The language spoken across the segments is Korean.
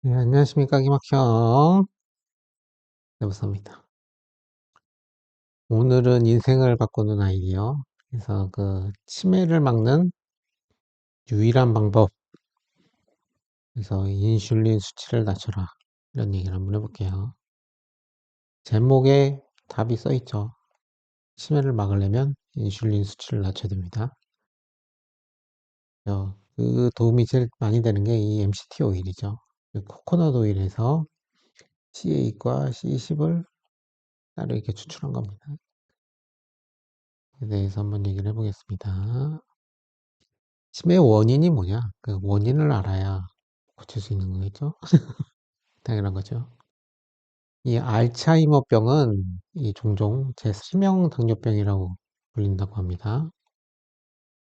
네, 안녕하십니까, 김학형. 여보사입니다. 오늘은 인생을 바꾸는 아이디어. 그래서 치매를 막는 유일한 방법. 그래서 인슐린 수치를 낮춰라. 이런 얘기를 한번 해볼게요. 제목에 답이 써 있죠. 치매를 막으려면 인슐린 수치를 낮춰야 됩니다. 그 도움이 제일 많이 되는 게 이 MCT 오일이죠. 코코넛 오일에서 C8과 C10을 따로 이렇게 추출한 겁니다. 에 대해서 한번 얘기를 해보겠습니다. 치매 원인이 뭐냐? 그 원인을 알아야 고칠 수 있는 거겠죠? 당연한 거죠. 이 알츠하이머병은 이 종종 제3형 당뇨병이라고 불린다고 합니다.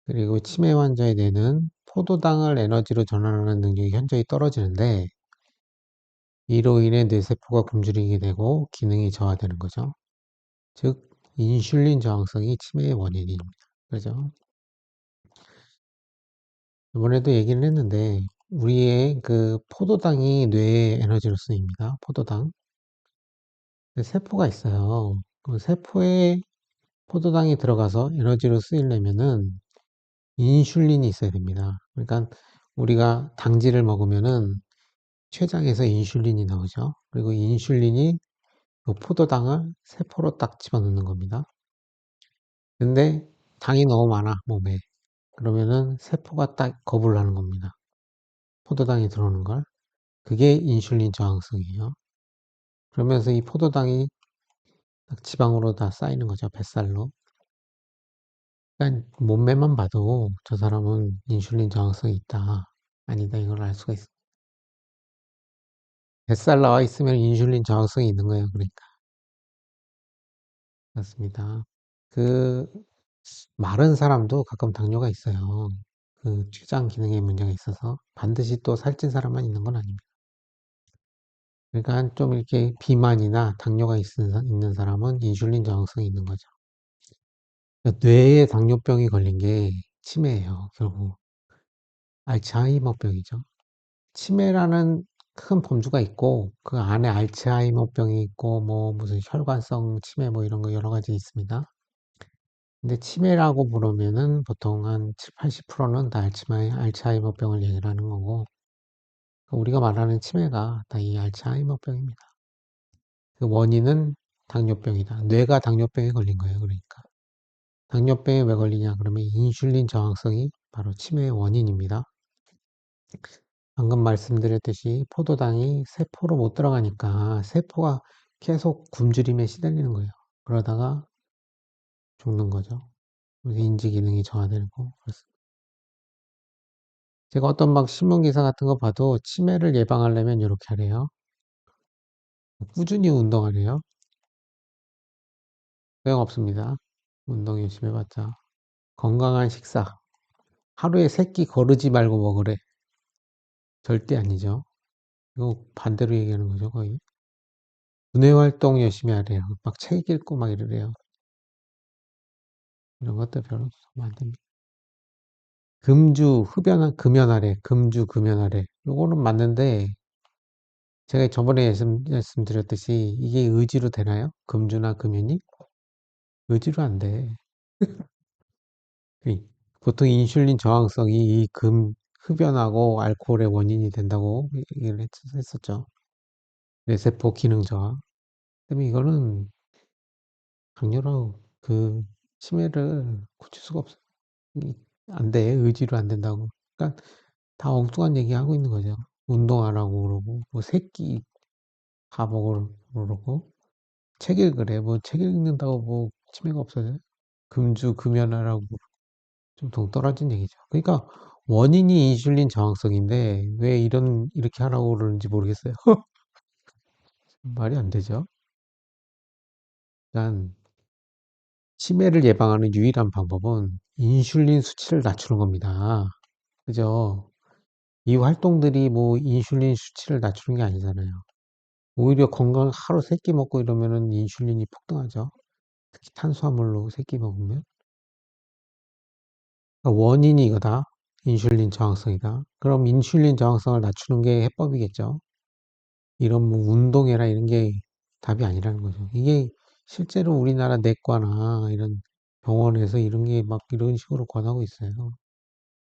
그리고 치매 환자의 뇌는 포도당을 에너지로 전환하는 능력이 현저히 떨어지는데 이로 인해 뇌세포가 굶주리게 되고 기능이 저하되는 거죠. 즉 인슐린 저항성이 치매의 원인입니다. 그죠? 이번에도 얘기를 했는데 우리의 그 포도당이 뇌의 에너지로 쓰입니다. 포도당. 세포가 있어요. 그 세포에 포도당이 들어가서 에너지로 쓰이려면은 인슐린이 있어야 됩니다. 그러니까 우리가 당질을 먹으면은 췌장에서 인슐린이 나오죠. 그리고 인슐린이 그 포도당을 세포로 딱 집어넣는 겁니다. 근데 당이 너무 많아, 몸에. 그러면은 세포가 딱 거부를 하는 겁니다. 포도당이 들어오는 걸. 그게 인슐린 저항성이에요. 그러면서 이 포도당이 딱 지방으로 다 쌓이는 거죠, 뱃살로. 그러니까 몸매만 봐도 저 사람은 인슐린 저항성이 있다. 아니다. 이걸 알 수가 있어. 뱃살 나와 있으면 인슐린 저항성이 있는 거예요. 그러니까. 그렇습니다. 그 마른 사람도 가끔 당뇨가 있어요. 그 췌장 기능에 문제가 있어서 반드시 또 살찐 사람만 있는 건 아닙니다. 그러니까 좀 이렇게 비만이나 당뇨가 있는 사람은 인슐린 저항성이 있는 거죠. 그러니까 뇌에 당뇨병이 걸린 게 치매예요. 결국 알츠하이머병이죠. 치매라는 큰 범주가 있고 그 안에 알츠하이머병이 있고 뭐 무슨 혈관성 치매 뭐 이런 거 여러 가지 있습니다. 근데 치매라고 부르면은 보통 한 7, 80%는 다 알츠하이머병을 얘기를 하는 거고 우리가 말하는 치매가 다 이 알츠하이머병입니다. 그 원인은 당뇨병이다. 뇌가 당뇨병에 걸린 거예요. 그러니까 당뇨병에 왜 걸리냐 그러면 인슐린 저항성이 바로 치매의 원인입니다. 방금 말씀드렸듯이 포도당이 세포로 못 들어가니까 세포가 계속 굶주림에 시달리는 거예요. 그러다가 죽는 거죠. 인지 기능이 저하되고 그렇습니다. 제가 어떤 막 신문 기사 같은 거 봐도 치매를 예방하려면 이렇게 하래요. 꾸준히 운동하래요. 소용없습니다. 운동 열심히 해봤자. 건강한 식사. 하루에 3끼 거르지 말고 먹으래. 절대 아니죠. 이거 반대로 얘기하는 거죠, 거의. 두뇌 활동 열심히 하래요. 막 책 읽고 막 이러래요. 이런 것도 별로 안 됩니다. 금연하래. 금주, 금연하래. 요거는 맞는데, 제가 저번에 말씀드렸듯이, 이게 의지로 되나요? 금주나 금연이? 의지로 안 돼. 그 보통 인슐린 저항성이 이 흡연하고 알코올의 원인이 된다고 얘기를 했었죠. 뇌세포 기능 저하. 때문에 이거는 강렬하고 치매를 고칠 수가 없어요. 안 돼. 의지로 안 된다고. 그러니까 다 엉뚱한 얘기 하고 있는 거죠. 운동하라고 그러고, 뭐 새끼 다 먹으라고 그러고, 책 읽으래. 뭐 책 읽는다고 뭐 치매가 없어져요? 금주, 금연하라고 좀 동떨어진 얘기죠. 그러니까 원인이 인슐린 저항성인데 왜 이렇게 하라고 그러는지 모르겠어요. 말이 안 되죠. 일단 치매를 예방하는 유일한 방법은 인슐린 수치를 낮추는 겁니다. 그죠? 이 활동들이 뭐 인슐린 수치를 낮추는 게 아니잖아요. 오히려 건강 하루 3끼 먹고 이러면은 인슐린이 폭등하죠. 특히 탄수화물로 3끼 먹으면. 그러니까 원인이 이거다. 인슐린 저항성이다. 그럼 인슐린 저항성을 낮추는 게 해법이겠죠. 이런 뭐 운동해라 이런 게 답이 아니라는 거죠. 이게 실제로 우리나라 내과나 이런 병원에서 이런 게 막 이런 식으로 권하고 있어요.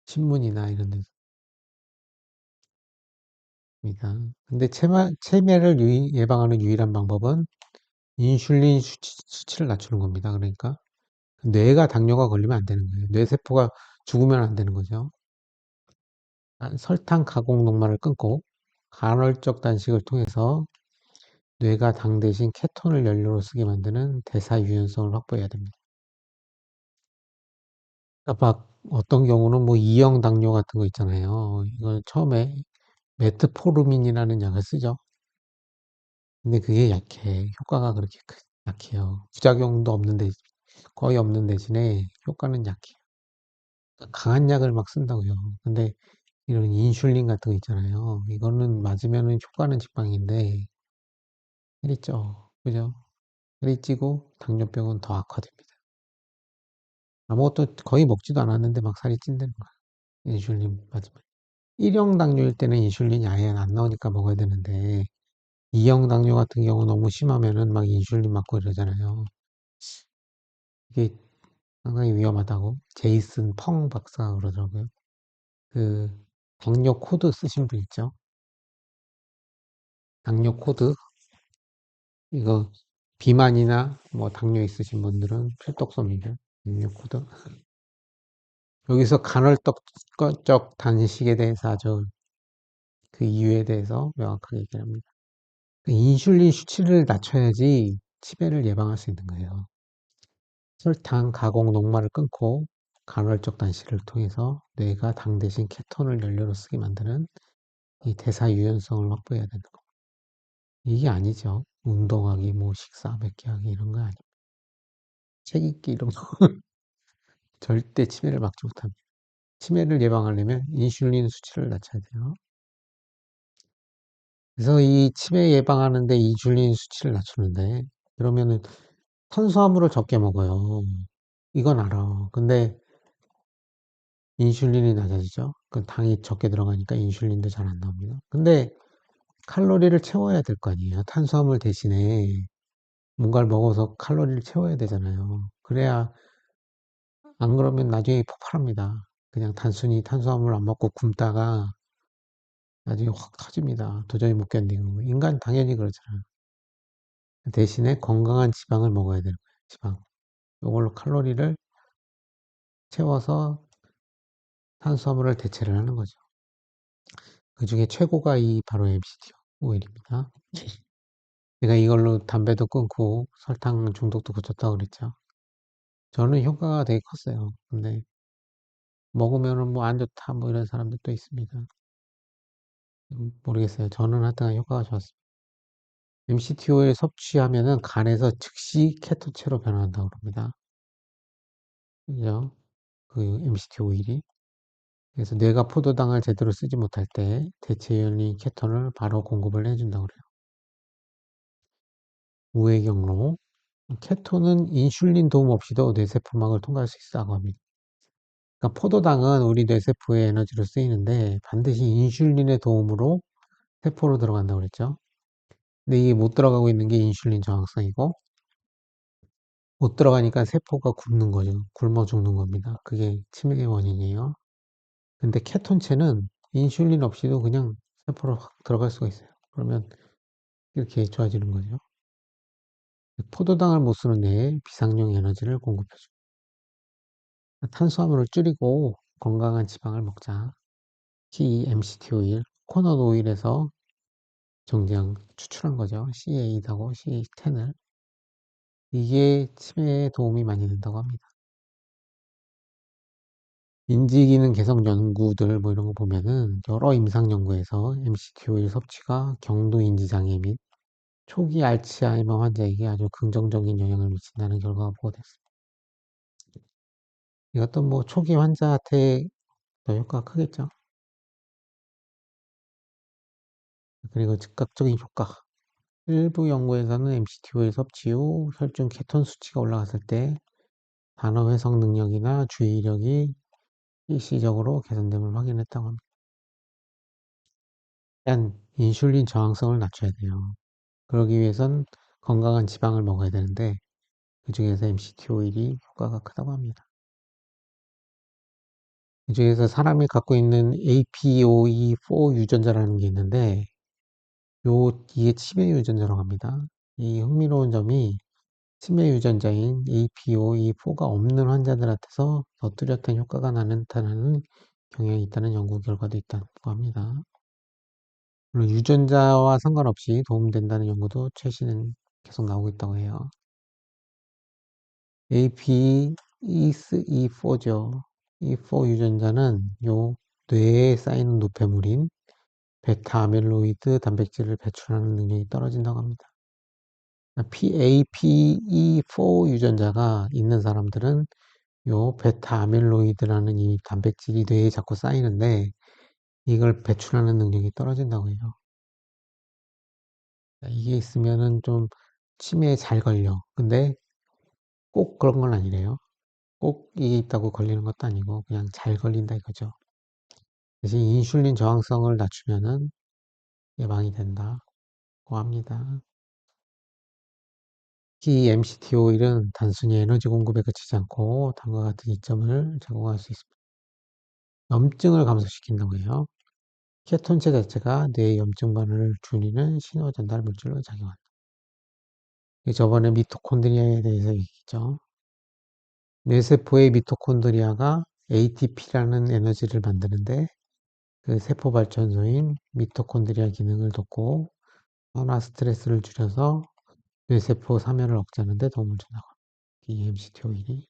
신문이나 이런 데서입니다. 근데 치매를 예방하는 유일한 방법은 인슐린 수치를 낮추는 겁니다. 그러니까 뇌가 당뇨가 걸리면 안 되는 거예요. 뇌세포가 죽으면 안 되는 거죠. 설탕 가공 녹말을 끊고 간헐적 단식을 통해서 뇌가 당 대신 케톤을 연료로 쓰게 만드는 대사 유연성을 확보해야 됩니다. 그러니까 막 어떤 경우는 뭐 이형 당뇨 같은 거 있잖아요. 이건 처음에 메트포르민이라는 약을 쓰죠. 근데 그게 약해. 효과가 그렇게 약해요. 부작용도 없는데 거의 없는 대신에 효과는 약해요. 그러니까 강한 약을 막 쓴다고요. 근데 이런 인슐린 같은 거 있잖아요. 이거는 맞으면은 효과는 직방인데 살이 쪄. 그죠? 살이 찌고 당뇨병은 더 악화됩니다. 아무것도 거의 먹지도 않았는데 막 살이 찐다는 거야. 인슐린 맞으면. 1형 당뇨일 때는 인슐린이 아예 안 나오니까 먹어야 되는데 2형 당뇨 같은 경우 너무 심하면은 막 인슐린 맞고 이러잖아요. 이게 상당히 위험하다고 제이슨 펑 박사가 그러더라고요. 그 당뇨 코드 쓰신 분 있죠? 당뇨 코드 이거 비만이나 뭐 당뇨 있으신 분들은 필독서입니다. 당뇨 코드. 여기서 간헐적 단식에 대해서 아주 그 이유에 대해서 명확하게 얘기를 합니다. 그 인슐린 수치를 낮춰야지 치매를 예방할 수 있는 거예요. 설탕, 가공 녹말을 끊고 간헐적 단식을 통해서 뇌가 당 대신 케톤을 연료로 쓰게 만드는 이 대사 유연성을 확보해야 되는 거. 이게 아니죠. 운동하기, 뭐 식사 몇 개 하기 이런 거 아니에요. 책 읽기 이런 거 절대 치매를 막지 못합니다. 치매를 예방하려면 인슐린 수치를 낮춰야 돼요. 그래서 이 치매 예방하는데 인슐린 수치를 낮추는데 그러면은 탄수화물을 적게 먹어요. 이건 알아. 근데 인슐린이 낮아지죠. 그 당이 적게 들어가니까 인슐린도 잘 안 나옵니다. 근데 칼로리를 채워야 될 거 아니에요. 탄수화물 대신에 뭔가를 먹어서 칼로리를 채워야 되잖아요. 그래야 안 그러면 나중에 폭발합니다. 그냥 단순히 탄수화물 안 먹고 굶다가 나중에 확 터집니다. 도저히 못 견디고. 인간 당연히 그렇잖아요. 대신에 건강한 지방을 먹어야 되는 거예요. 지방. 이걸로 칼로리를 채워서 탄수화물을 대체를 하는 거죠. 그 중에 최고가 이 바로 MCT 오일입니다. 제가 이걸로 담배도 끊고 설탕 중독도 고쳤다고 그랬죠. 저는 효과가 되게 컸어요. 근데 먹으면은 뭐 안 좋다 뭐 이런 사람들도 있습니다. 모르겠어요. 저는 하여튼 효과가 좋았습니다. MCT 오일 섭취하면은 간에서 즉시 케토체로 변화한다고 그럽니다. 그죠? 그 MCT 오일이. 그래서 뇌가 포도당을 제대로 쓰지 못할 때 대체연이 케톤을 바로 공급을 해준다고 그래요. 우회 경로. 케톤은 인슐린 도움 없이도 뇌세포막을 통과할 수 있다고 합니다. 그러니까 포도당은 우리 뇌세포의 에너지로 쓰이는데 반드시 인슐린의 도움으로 세포로 들어간다고 그랬죠. 근데 이게 못 들어가고 있는 게 인슐린 저항성이고 못 들어가니까 세포가 굶는 거죠. 굶어 죽는 겁니다. 그게 치매의 원인이에요. 근데 케톤체는 인슐린 없이도 그냥 세포로 확 들어갈 수가 있어요. 그러면 이렇게 좋아지는 거죠. 포도당을 못 쓰는 뇌에 비상용 에너지를 공급해줘. 탄수화물을 줄이고 건강한 지방을 먹자. 특히 MCT 오일, 코코넛 오일에서 정제한 추출한 거죠. C8하고 C10을. 이게 치매에 도움이 많이 된다고 합니다. 인지기능 개선 연구들 뭐 이런 거 보면은 여러 임상 연구에서 MCT 오일 섭취가 경도 인지 장애 및 초기 알츠하이머 환자에게 아주 긍정적인 영향을 미친다는 결과가 보고됐습니다. 이것도 뭐 초기 환자한테 더 효과가 크겠죠. 그리고 즉각적인 효과. 일부 연구에서는 MCT 오일 섭취 후 혈중 케톤 수치가 올라갔을 때 단어 해석 능력이나 주의력이 일시적으로 개선됨을 확인했다고 합니다. 일단 인슐린 저항성을 낮춰야 돼요. 그러기 위해선 건강한 지방을 먹어야 되는데 그 중에서 MCT 오일이 효과가 크다고 합니다. 그 중에서 사람이 갖고 있는 APOE4 유전자라는 게 있는데 이게 치매 유전자라고 합니다. 이 흥미로운 점이 치매 유전자인 APOE4가 없는 환자들한테서 더 뚜렷한 효과가 나타나는 경향이 있다는 연구 결과도 있다고 합니다. 물론 유전자와 상관없이 도움된다는 연구도 최신은 계속 나오고 있다고 해요. APE4죠. E4 유전자는 요 뇌에 쌓이는 노폐물인 베타 아밀로이드 단백질을 배출하는 능력이 떨어진다고 합니다. APE4 유전자가 있는 사람들은 요 베타 아밀로이드라는 이 단백질이 뇌에 자꾸 쌓이는데 이걸 배출하는 능력이 떨어진다고 해요. 이게 있으면은 좀 치매에 잘 걸려. 근데 꼭 그런 건 아니래요. 꼭 이게 있다고 걸리는 것도 아니고 그냥 잘 걸린다 이거죠. 대신 인슐린 저항성을 낮추면은 예방이 된다고 합니다. 특히 MCT 오일은 단순히 에너지 공급에 그치지 않고 다음과 같은 이점을 제공할 수 있습니다. 염증을 감소시킨다고 해요. 케톤체 자체가 뇌의 염증 반응을 줄이는 신호 전달 물질로 작용한다. 저번에 미토콘드리아에 대해서 얘기했죠. 뇌세포의 미토콘드리아가 ATP라는 에너지를 만드는데 그 세포 발전소인 미토콘드리아 기능을 돕고 산화 스트레스를 줄여서 뇌세포 사멸을 억제하는 데 도움을 준다고 합니다. 이 MCT 오일이.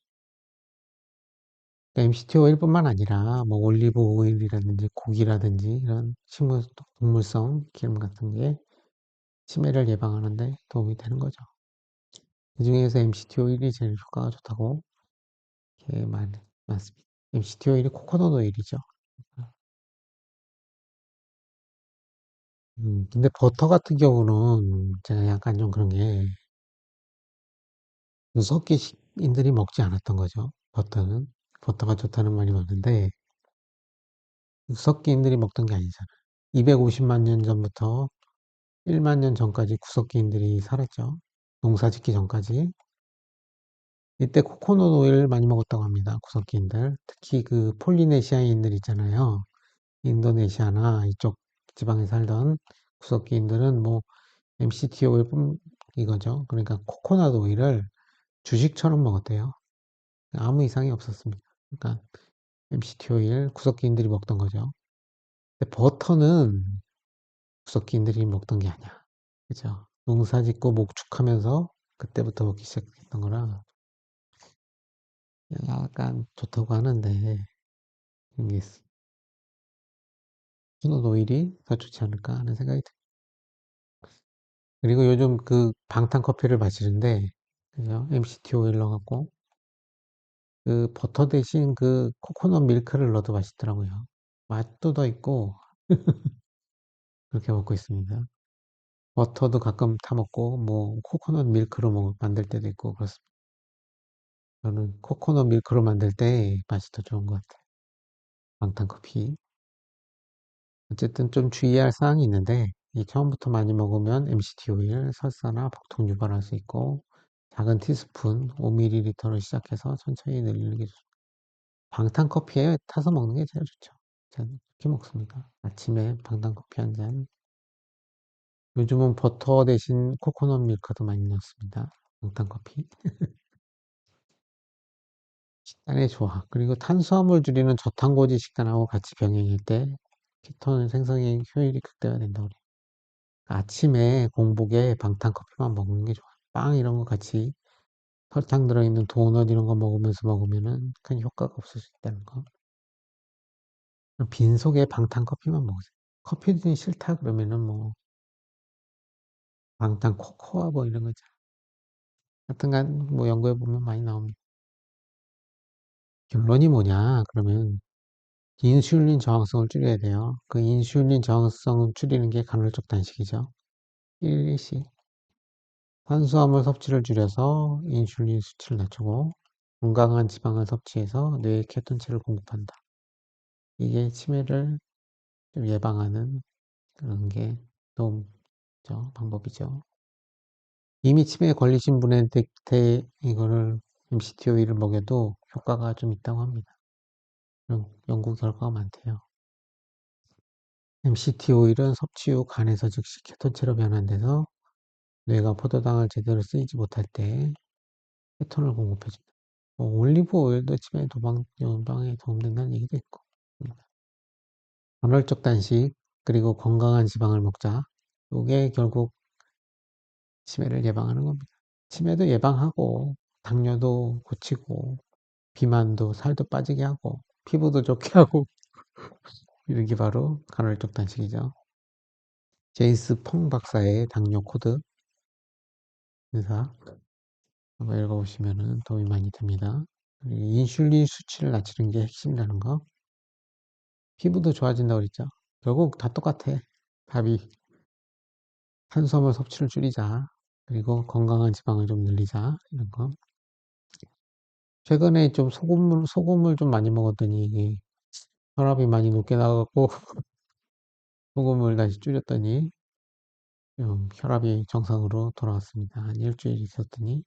MCT 오일뿐만 아니라 뭐 올리브 오일이라든지 고기라든지 이런 동물성 기름 같은 게 치매를 예방하는 데 도움이 되는 거죠. 그 중에서 MCT 오일이 제일 효과가 좋다고 이렇게 많습니다. MCT 오일이 코코넛 오일이죠. 근데 버터 같은 경우는 제가 약간 좀 그런 게 무섭게인들이 먹지 않았던 거죠. 버터는. 버터가 좋다는 말이 많은데 구석기인들이 먹던 게 아니잖아요. 250만 년 전부터 1만 년 전까지 구석기인들이 살았죠. 농사 짓기 전까지. 이때 코코넛 오일 많이 먹었다고 합니다. 구석기인들. 특히 그 폴리네시아인들 있잖아요. 인도네시아나 이쪽 지방에 살던 구석기인들은 뭐 MCT 오일뿐 이거죠. 그러니까 코코넛 오일을 주식처럼 먹었대요. 아무 이상이 없었습니다. 그러니까 MCT 오일 구석기인들이 먹던 거죠. 근데 버터는 구석기인들이 먹던 게 아니야. 그죠? 농사 짓고 목축하면서 그때부터 먹기 시작했던 거라 약간 좋다고 하는데 이게 코코넛 오일이 더 좋지 않을까 하는 생각이 듭니다. 그리고 요즘 그 방탄 커피를 마시는데 그죠? MCT 오일 넣어갖고 그 버터 대신 그 코코넛 밀크를 넣어도 맛있더라고요. 맛도 더 있고 그렇게 먹고 있습니다. 버터도 가끔 타 먹고 뭐 코코넛 밀크로 만들 때도 있고 그렇습니다. 저는 코코넛 밀크로 만들 때 맛이 더 좋은 것 같아요. 방탄커피. 어쨌든 좀 주의할 사항이 있는데 이 처음부터 많이 먹으면 MCT 오일, 설사나 복통 유발할 수 있고 작은 티스푼 5ml로 시작해서 천천히 늘리는 게 좋습니다. 방탄커피에 타서 먹는 게 제일 좋죠. 저는 그렇게 먹습니다. 아침에 방탄커피 한 잔. 요즘은 버터 대신 코코넛 밀크도 많이 넣습니다. 방탄커피. 식단에 좋아. 그리고 탄수화물 줄이는 저탄고지 식단하고 같이 병행할 때 키톤 생성의 효율이 극대화된다고 그래요. 아침에 공복에 방탄커피만 먹는 게 좋아. 빵 이런 거 같이 설탕 들어있는 도넛 이런 거 먹으면서 먹으면은 큰 효과가 없을 수 있다는 거. 빈속에 방탄커피만 먹으세요. 커피는 싫다 그러면은 뭐 방탄 코코아 뭐 이런 거 있잖아. 하여튼간 뭐 연구해 보면 많이 나옵니다. 결론이 뭐냐? 그러면 인슐린 저항성을 줄여야 돼요. 그 인슐린 저항성을 줄이는 게 간헐적 단식이죠. 1일씩. 탄수화물 섭취를 줄여서 인슐린 수치를 낮추고 건강한 지방을 섭취해서 뇌에 케톤체를 공급한다. 이게 치매를 좀 예방하는 그런 게 도움, 방법이죠. 이미 치매에 걸리신 분한테 이거를 MCT 오일을 먹여도 효과가 좀 있다고 합니다. 그런 연구 결과가 많대요. MCT 오일은 섭취 후 간에서 즉시 케톤체로 변환돼서 뇌가 포도당을 제대로 쓰이지 못할 때 케톤을 공급해준다. 올리브 오일도 치매 예방에 도움된다는 얘기도 있고. 간헐적 단식, 그리고 건강한 지방을 먹자. 이게 결국 치매를 예방하는 겁니다. 치매도 예방하고, 당뇨도 고치고, 비만도 살도 빠지게 하고, 피부도 좋게 하고, 이런 게 바로 간헐적 단식이죠. 제임스 펑 박사의 당뇨 코드 인사 한번 읽어보시면 도움이 많이 됩니다. 인슐린 수치를 낮추는 게 핵심이라는 거. 피부도 좋아진다고 그랬죠. 결국 다 똑같아. 답이 탄수화물 섭취를 줄이자. 그리고 건강한 지방을 좀 늘리자. 이런 거. 최근에 좀 소금을 좀 많이 먹었더니 혈압이 많이 높게 나가고 소금을 다시 줄였더니 혈압이 정상으로 돌아왔습니다. 한 일주일 있었더니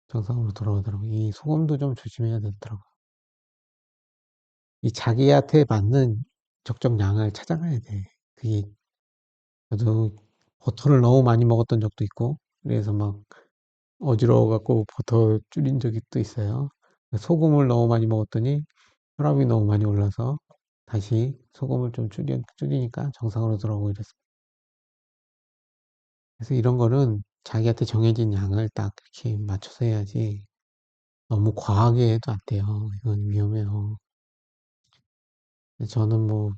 정상으로 돌아오더라고요. 이 소금도 좀 조심해야 되더라고요. 이 자기한테 맞는 적정량을 찾아가야 돼. 그게 저도 버터를 너무 많이 먹었던 적도 있고 그래서 막 어지러워갖고 버터 줄인 적이 또 있어요. 소금을 너무 많이 먹었더니 혈압이 너무 많이 올라서 다시 소금을 좀 줄이니까 정상으로 돌아오고 이랬어요. 그래서 이런 거는 자기한테 정해진 양을 딱 이렇게 맞춰서 해야지 너무 과하게 해도 안 돼요. 이건 위험해요. 저는 뭐,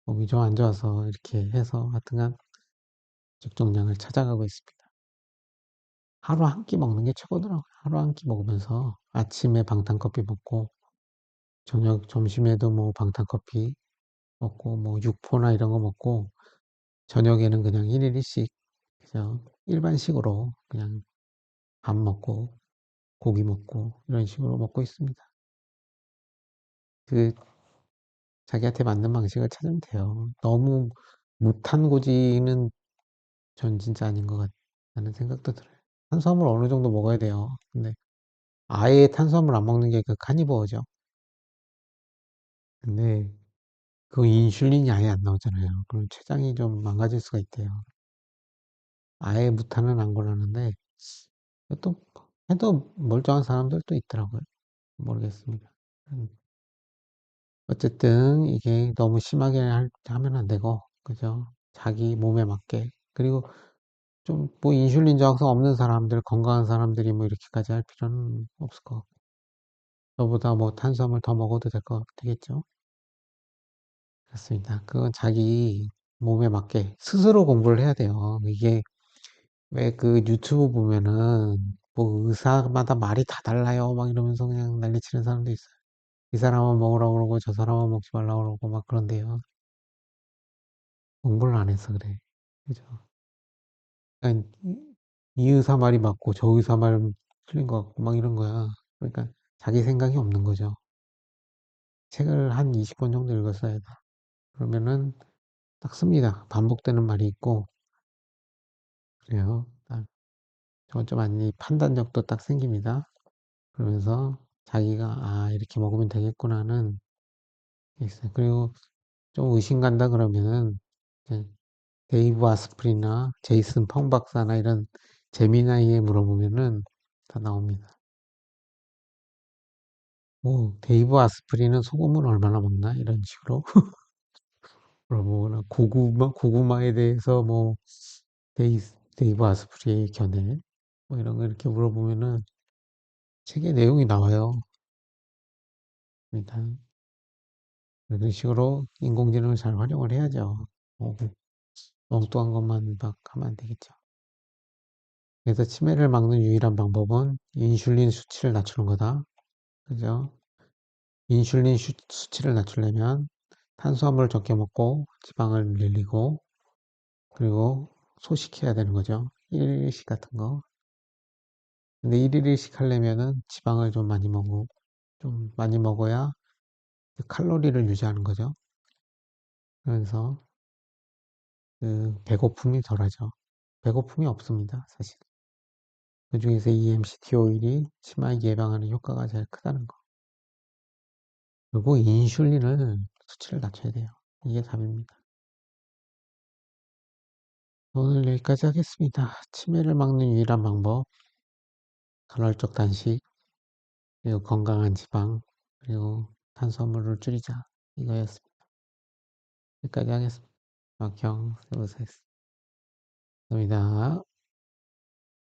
몸이 좀 안 좋아서 이렇게 해서 하여튼간 적정량을 찾아가고 있습니다. 하루 한 끼 먹는 게 최고더라고요. 하루 한 끼 먹으면서 아침에 방탄커피 먹고, 점심에도 뭐 방탄커피 먹고, 뭐 육포나 이런 거 먹고, 저녁에는 그냥 1일 1식, 그냥 일반식으로 그냥 밥 먹고, 고기 먹고, 이런 식으로 먹고 있습니다. 그, 자기한테 맞는 방식을 찾으면 돼요. 너무 무탄고지는 전 진짜 아닌 것 같다는 생각도 들어요. 탄수화물 어느 정도 먹어야 돼요. 근데 아예 탄수화물 안 먹는 게 그 카니버죠. 근데 그 인슐린이 아예 안 나오잖아요. 그럼 췌장이 좀 망가질 수가 있대요. 아예 무탄은 안 권하는데 또 해도 멀쩡한 사람들도 있더라고요. 모르겠습니다. 어쨌든 이게 너무 심하게 하면 안 되고, 그죠? 자기 몸에 맞게. 그리고 좀 뭐 인슐린 저항성 없는 사람들, 건강한 사람들이 뭐 이렇게까지 할 필요는 없을 것 같고. 저보다 뭐 탄수화물 더 먹어도 되겠죠? 그렇습니다. 그건 자기 몸에 맞게 스스로 공부를 해야 돼요. 이게 왜 그 유튜브 보면은 뭐 의사마다 말이 다 달라요. 막 이러면서 그냥 난리치는 사람도 있어요. 이 사람은 먹으라고 그러고 저 사람은 먹지 말라고 그러고 막 그런데요. 공부를 안 해서 그래. 그죠? 그러니까 이 의사 말이 맞고 저 의사 말은 틀린 것 같고 막 이런 거야. 그러니까 자기 생각이 없는 거죠. 책을 한 20권 정도 읽었어야 돼. 그러면은 딱 씁니다. 반복되는 말이 있고 그래요. 저건 좀 아니 판단력도 딱 생깁니다. 그러면서 자기가 이렇게 먹으면 되겠구나는 있어요. 그리고 좀 의심 간다 그러면은 이제 데이브 아스프리나 제이슨 펑 박사나 이런 재미나이에 물어보면은 다 나옵니다. 뭐 데이브 아스프리는 소금을 얼마나 먹나 이런 식으로 물어보거나 고구마에 대해서 뭐 데이브 아스프리의 견해 뭐 이런 거 이렇게 물어보면은 책에 내용이 나와요. 일단 그런 식으로 인공지능을 잘 활용을 해야죠. 엉뚱한 것만 막 하면 안 되겠죠. 그래서 치매를 막는 유일한 방법은 인슐린 수치를 낮추는 거다. 그죠? 인슐린 수치를 낮추려면 탄수화물을 적게 먹고 지방을 늘리고 그리고 소식해야 되는 거죠. 1일씩 같은 거. 근데 1일씩 하려면은 지방을 좀 많이 먹어야 그 칼로리를 유지하는 거죠. 그래서 그 배고픔이 덜하죠. 배고픔이 없습니다, 사실. 그중에서 이 MCT 오일이 치마 예방하는 효과가 제일 크다는 거. 그리고 인슐린을 수치를 낮춰야 돼요. 이게 답입니다. 오늘 여기까지 하겠습니다. 치매를 막는 유일한 방법, 간헐적 단식, 그리고 건강한 지방, 그리고 탄수화물을 줄이자. 이거였습니다. 여기까지 하겠습니다. 막경 세우세스. 감사합니다.